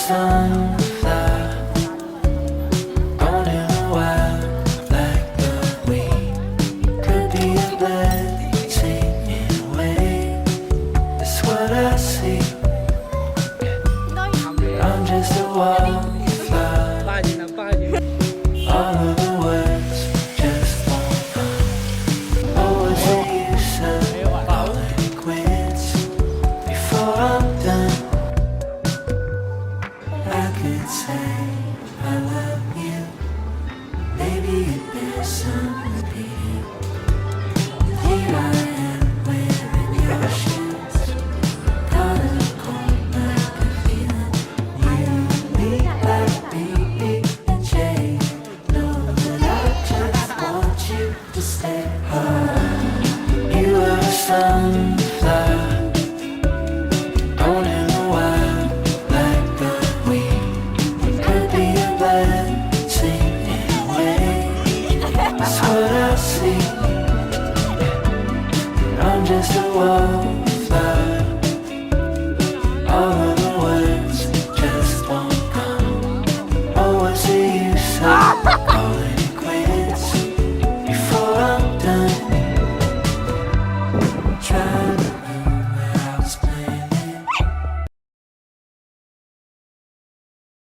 sunflower, born in a wild like the weed. Could be a blessing in a way. That's what I see. I'm just a wallflower. All of the words just won't come. Oh, what's the use of calling it quits before I'm done? I could say I love you. Maybe it bears some repeating. Here I am wearing your shoes. Caught in a cold like a feeling. You, me, like B.B. and J. Know that I just want you to stay. You are a sunflower, born in the wild like the weed. Could be a blessing in a way. That's what I see. I'm just a wall.